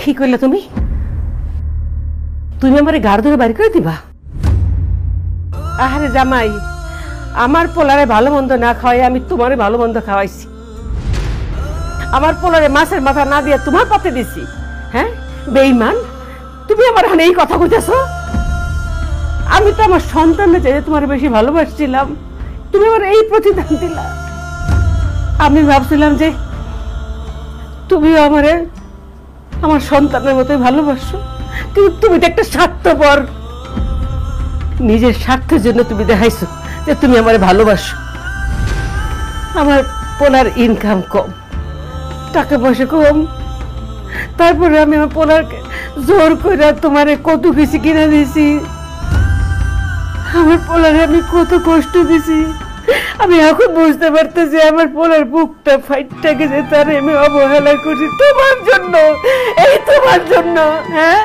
কি কইলে তুমি? তুমি আমারে গাড় ধরে বাড়ি করে দিবা? আরে জামাই, আমার পোলারে ভালো মন্দ না খাওয়াই আমি তোমারে ভালো মন্দ খাওয়াইছি। আমার পোলারে মাছের মাথা না দিয়ে তোমার পাতে দিছি। হ্যাঁ বেঈমান, তুমি আমার হানে এই কথা কইতেছ? আমি তো আমার সন্তানের চাইতে তোমার বেশি ভালোবাসছিলাম, তুমি আমার এই প্রতিদান দিলা। আমি ভাবছিলাম যে তুমিও আমারে আমার সন্তানের মতোই ভালোবাসো, কিন্তু তুমি তো একটা স্বার্থপর। নিজের স্বার্থের জন্য তুমি দেখাইছো যে তুমি আমারে ভালোবাসো। আমার পোলার ইনকাম কম, টাকা পয়সা কম, তারপরে আমি আমার পোলারকে জোর করে তোমারে কত কিছু কিনে দিয়েছি। আমার পোলারে আমি কত কষ্ট দিছি। আমি এখন বুঝতে পারতেছি আমার পোলার বুকটা ফাইটটা গেছে, তার আমি অবহেলা করছি তোমার জন্য, এই তোমার জন্য। হ্যাঁ